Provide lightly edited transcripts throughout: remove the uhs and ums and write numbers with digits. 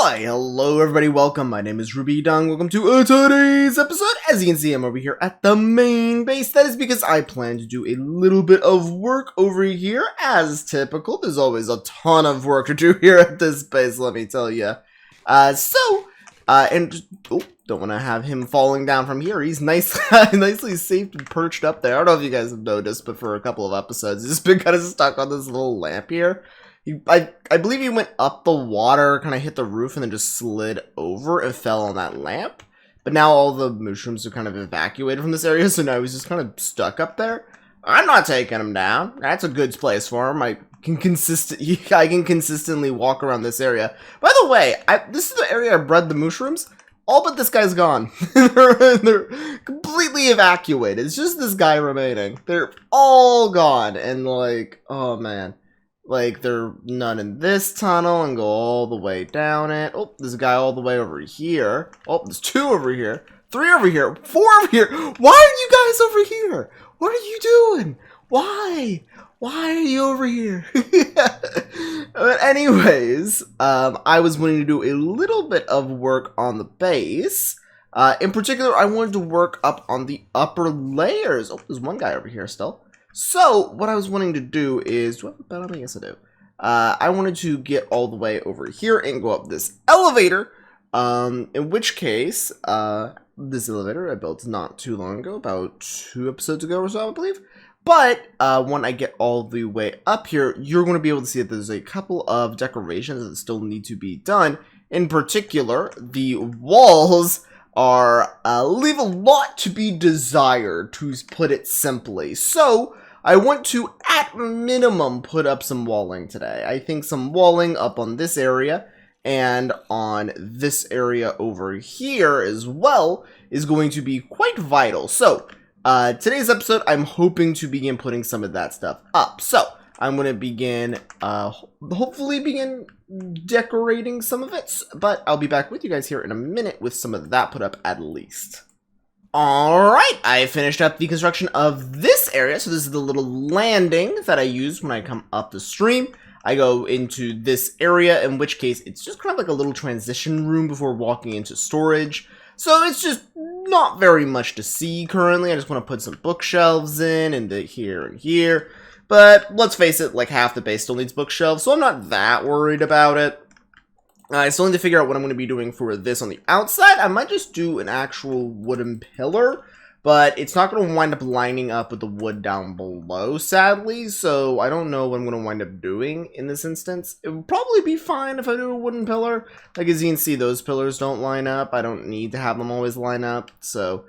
Why, hello everybody, welcome, my name is Rubydung, welcome to today's episode. As you can see, I'm over here at the main base. That is because I plan to do a little bit of work over here, as typical. There's always a ton of work to do here at this base, let me tell you. Don't want to have him falling down from here. He's nicely safe and perched up there. I don't know if you guys have noticed, but for a couple of episodes, he's just been kind of stuck on this little lamp here. I believe he went up the water, kind of hit the roof, and then just slid over and fell on that lamp. But now all the mushrooms are kind of evacuated from this area, so now he's just kind of stuck up there. I'm not taking him down. That's a good place for him. I can consistently walk around this area. By the way, this is the area I bred the mushrooms. All but this guy's gone. They're completely evacuated. It's just this guy remaining. They're all gone. And like, oh man. Like, there are none in this tunnel and go all the way down it. Oh, there's a guy all the way over here. Oh, there's 2 over here. 3 over here. 4 over here. Why are you guys over here? What are you doing? Why? Why are you over here? But anyways, I was wanting to do a little bit of work on the base. In particular, I wanted to work up on the upper layers. Oh, there's one guy over here still. So, what I was wanting to do is, do I have a bed on me? Yes, I do. I wanted to get all the way over here and go up this elevator, in which case, this elevator I built not too long ago, about 2 episodes ago or so, I believe. But, when I get all the way up here, you're going to be able to see that there's a couple of decorations that still need to be done. In particular, the walls leave a lot to be desired, to put it simply. So, I want to, at minimum, put up some walling today. I think some walling up on this area and on this area over here as well is going to be quite vital. So, today's episode, I'm hoping to begin putting some of that stuff up. So, I'm going to begin, hopefully begin decorating some of it, but I'll be back with you guys here in a minute with some of that put up at least. Alright, I finished up the construction of this area, so this is the little landing that I use when I come up the stream. I go into this area, in which case it's just kind of like a little transition room before walking into storage. So it's just not very much to see currently. I just want to put some bookshelves in and here and here. But let's face it, like half the base still needs bookshelves, so I'm not that worried about it. I still need to figure out what I'm going to be doing for this on the outside. I might just do an actual wooden pillar, but it's not going to wind up lining up with the wood down below, sadly. So I don't know what I'm going to wind up doing in this instance. It would probably be fine if I do a wooden pillar. Like, as you can see, those pillars don't line up. I don't need to have them always line up, so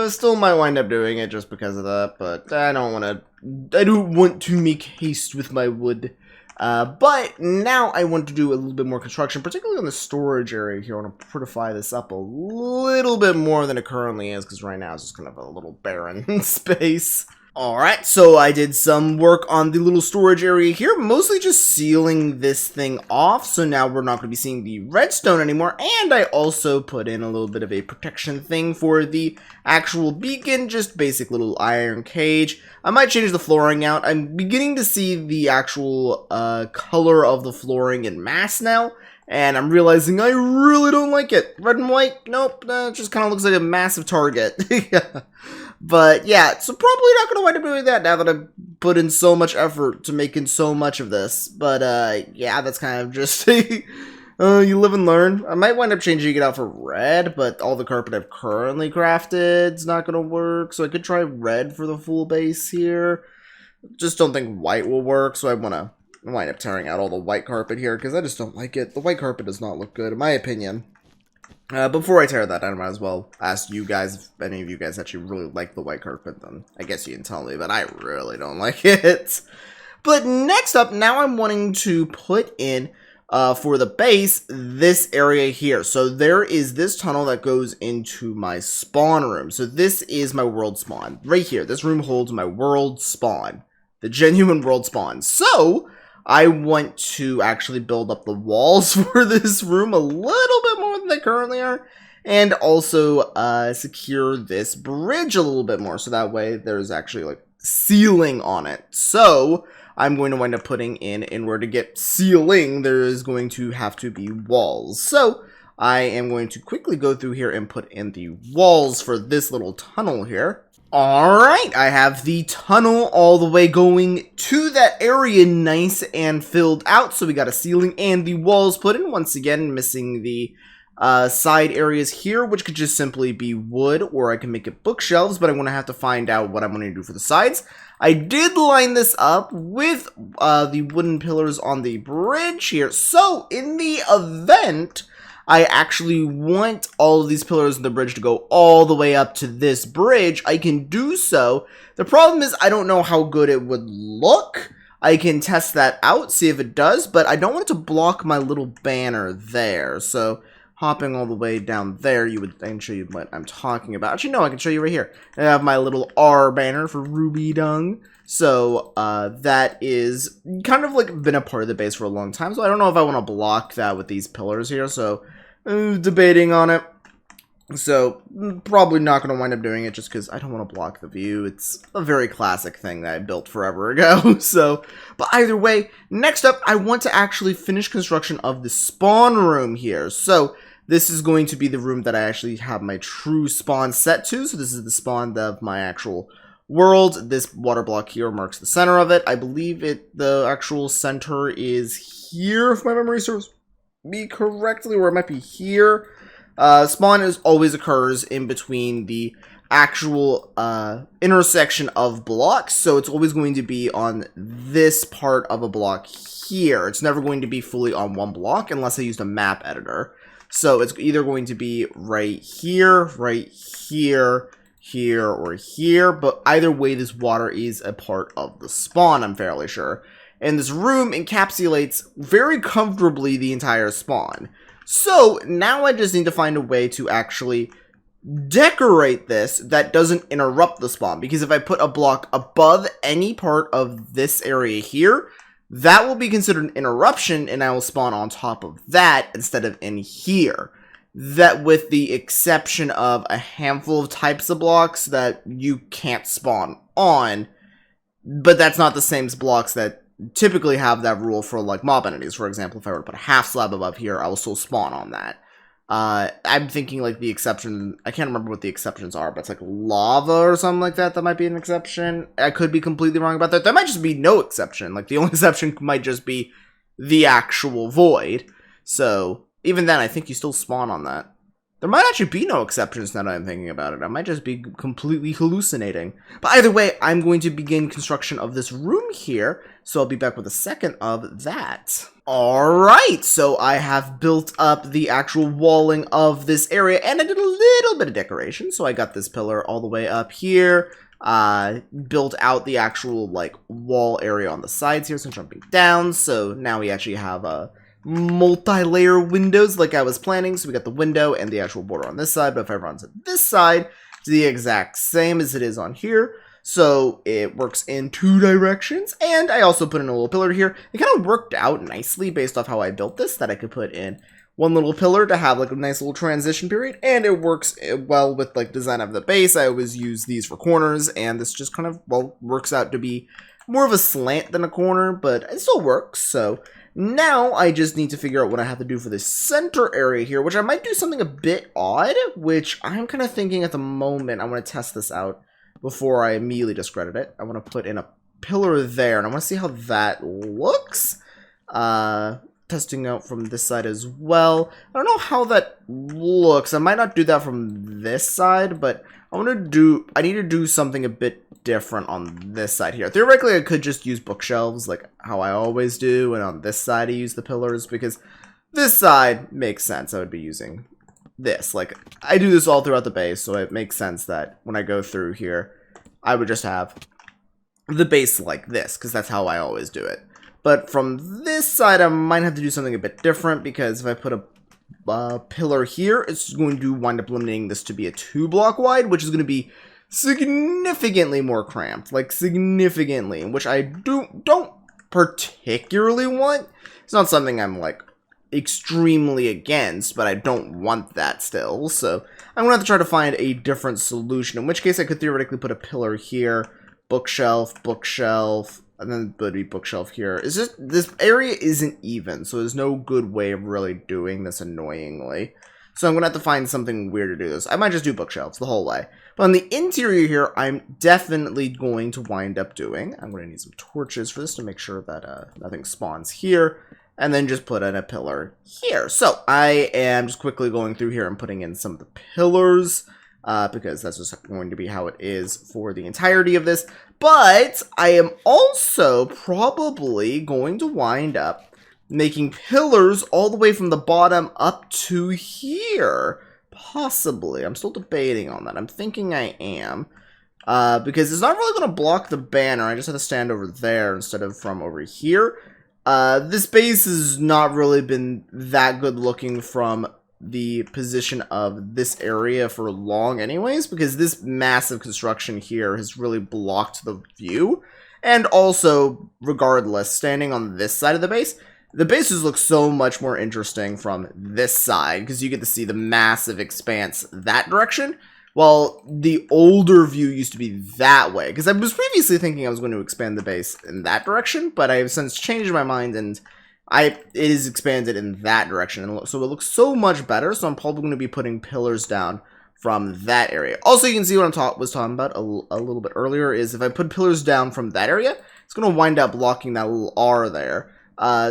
still might wind up doing it just because of that. But I don't want to make haste with my wood. But now I want to do a little bit more construction, particularly on the storage area here. I want to fortify this up a little bit more than it currently is, because right now it's just kind of a little barren space. Alright, so I did some work on the little storage area here, mostly just sealing this thing off, so now we're not going to be seeing the redstone anymore, and I also put in a little bit of a protection thing for the actual beacon, just basic little iron cage. I might change the flooring out. I'm beginning to see the actual color of the flooring in mass now, and I'm realizing I really don't like it. Red and white, nope, it just kind of looks like a massive target. But yeah, so probably not going to wind up doing that now that I've put in so much effort to making so much of this. But yeah, that's kind of just you live and learn. I might wind up changing it out for red, but all the carpet I've currently crafted is not going to work. So I could try red for the full base here. Just don't think white will work, so I want to wind up tearing out all the white carpet here because I just don't like it. The white carpet does not look good, in my opinion. Before I tear that down, I might as well ask you guys if any of you guys actually really like the white carpet. Then I guess you can tell me, but I really don't like it. But next up, now I'm wanting to put in, for the base, this area here. So there is this tunnel that goes into my spawn room. So this is my world spawn. Right here, this room holds my world spawn. The genuine world spawn. So I want to actually build up the walls for this room a little bit more than they currently are, and also secure this bridge a little bit more, so that way there's actually like ceiling on it. So I'm going to wind up putting in order to get ceiling, there is going to have to be walls. So I am going to quickly go through here and put in the walls for this little tunnel here. Alright, I have the tunnel all the way going to that area nice and filled out. So we got a ceiling and the walls put in. Once again, missing the side areas here, which could just simply be wood, or I can make it bookshelves, but I'm going to have to find out what I'm going to do for the sides. I did line this up with the wooden pillars on the bridge here. So in the event I actually want all of these pillars in the bridge to go all the way up to this bridge, I can do so. The problem is I don't know how good it would look. I can test that out, see if it does, but I don't want it to block my little banner there. So hopping all the way down there, I can show you what I'm talking about. Actually, no, I can show you right here. I have my little R banner for Rubydung. So that is kind of like been a part of the base for a long time. So I don't know if I want to block that with these pillars here. So debating on it. So probably not going to wind up doing it just because I don't want to block the view. It's a very classic thing that I built forever ago. So, but either way, next up, I want to actually finish construction of the spawn room here. So this is going to be the room that I actually have my true spawn set to. So this is the spawn of my actual world. This water block here marks the center of it. I believe the actual center is here, if my memory serves me correctly, or it might be here. Spawn always occurs in between the actual intersection of blocks, so it's always going to be on this part of a block here. It's never going to be fully on one block unless I used a map editor. So it's either going to be right here, here, or here, but either way this water is a part of the spawn, I'm fairly sure. And this room encapsulates very comfortably the entire spawn. So now I just need to find a way to actually decorate this that doesn't interrupt the spawn. Because if I put a block above any part of this area here, that will be considered an interruption and I will spawn on top of that instead of in here. That with the exception of a handful of types of blocks that you can't spawn on. But that's not the same as blocks that typically have that rule for like mob entities. For example, if I were to put a half slab above here, I will still spawn on that. I'm thinking like the exception, I can't remember what the exceptions are, but it's like lava or something like that. That might be an exception. I could be completely wrong about that. There might just be no exception. Like the only exception might just be the actual void. So even then, I think you still spawn on that. There might actually be no exceptions now that I'm thinking about it. I might just be completely hallucinating. But either way, I'm going to begin construction of this room here. So I'll be back with a second of that. Alright, so I have built up the actual walling of this area. And I did a little bit of decoration. So I got this pillar all the way up here. Built out the actual like wall area on the sides here. So I'm jumping down. So now we actually have a multi-layer windows like I was planning. So we got the window and the actual border on this side, but if I run to this side, it's the exact same as it is on here. So it works in two directions, and I also put in a little pillar here. It kind of worked out nicely based off how I built this, that I could put in one little pillar to have like a nice little transition period, and it works well with like design of the base. I always use these for corners, and this just kind of, well, works out to be more of a slant than a corner, but it still works. So now I just need to figure out what I have to do for this center area here, which I might do something a bit odd, which I'm kind of thinking at the moment. I want to test this out before I immediately discredit it. I want to put in a pillar there, and I want to see how that looks. Testing out from this side as well. I don't know how that looks. I might not do that from this side, but I need to do something a bit different on this side here. Theoretically, I could just use bookshelves like how I always do, and on this side I use the pillars because this side makes sense. I would be using this. Like, I do this all throughout the base, so it makes sense that when I go through here, I would just have the base like this, because that's how I always do it. But from this side, I might have to do something a bit different, because if I put a pillar here, it's going to wind up limiting this to be a 2-block wide, which is going to be significantly more cramped, like significantly, which I don't particularly want. It's not something I'm like extremely against, but I don't want that still. So I'm gonna have to try to find a different solution, in which case I could theoretically put a pillar here, bookshelf, bookshelf, And then there'd be bookshelf here. It's just, this area isn't even, so there's no good way of really doing this annoyingly. So I'm going to have to find something weird to do this. I might just do bookshelves the whole way. But on the interior here, I'm definitely going to wind up doing, I'm going to need some torches for this to make sure that nothing spawns here. And then just put in a pillar here. So I am just quickly going through here and putting in some of the pillars. Because that's just going to be how it is for the entirety of this. But I am also probably going to wind up making pillars all the way from the bottom up to here. Possibly. I'm still debating on that. I'm thinking I am. Because it's not really going to block the banner. I just have to stand over there instead of from over here. This base has not really been that good looking from the position of this area for long anyways, because this massive construction here has really blocked the view. And also, regardless, standing on this side of the bases look so much more interesting from this side, because you get to see the massive expanse that direction, while the older view used to be that way. Because I was previously thinking I was going to expand the base in that direction, but I have since changed my mind, and it is expanded in that direction, and so it looks so much better. So I'm probably going to be putting pillars down from that area. Also, you can see what I was talking about a little bit earlier is if I put pillars down from that area, it's going to wind up blocking that little R there.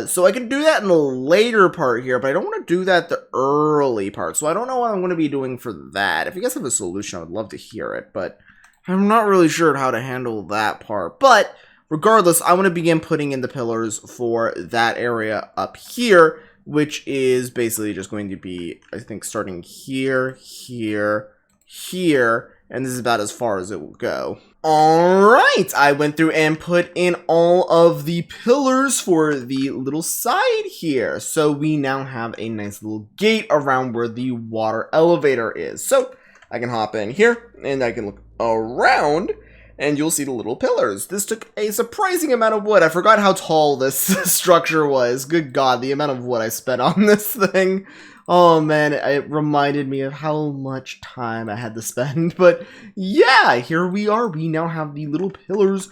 So I can do that in the later part here, but I don't want to do that the early part. So I don't know what I'm going to be doing for that. If you guys have a solution, I would love to hear it, but I'm not really sure how to handle that part. But regardless, I want to begin putting in the pillars for that area up here, which is basically just going to be, I think, starting here, here, here, and this is about as far as it will go. Alright, I went through and put in all of the pillars for the little side here. So we now have a nice little gate around where the water elevator is. So I can hop in here, and I can look around, and you'll see the little pillars. This took a surprising amount of wood. I forgot how tall this structure was. Good God, the amount of wood I spent on this thing. Oh man, it reminded me of how much time I had to spend. But yeah, here we are. We now have the little pillars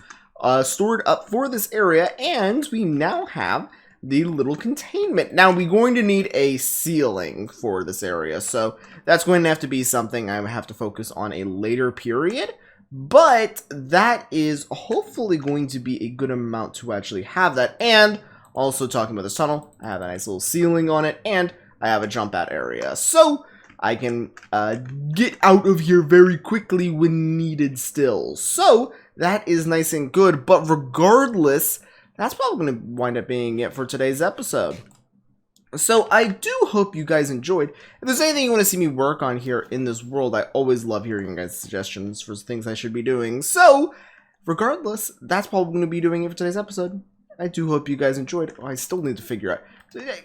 stored up for this area, and we now have the little containment. Now, we're going to need a ceiling for this area, so that's going to have to be something I have to focus on a later period. But that is hopefully going to be a good amount to actually have that. And also talking about this tunnel, I have a nice little ceiling on it, and I have a jump out area. So I can get out of here very quickly when needed still. So that is nice and good. But regardless, that's probably going to wind up being it for today's episode. So I do hope you guys enjoyed. If there's anything you want to see me work on here in this world, I always love hearing you guys' suggestions for things I should be doing. So regardless, that's probably going to be doing it for today's episode. I do hope you guys enjoyed. Oh, I still need to figure out.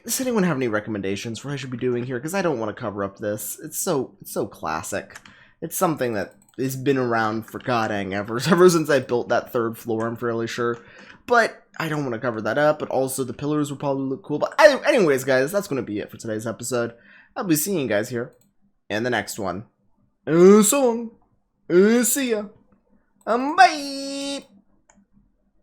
Does anyone have any recommendations for what I should be doing here? Because I don't want to cover up this. It's so classic. It's something that has been around for god dang ever since I built that third floor, I'm fairly sure. But I don't want to cover that up, but also the pillars will probably look cool. But anyways, guys, that's going to be it for today's episode. I'll be seeing you guys here in the next one. So long. See ya. Bye.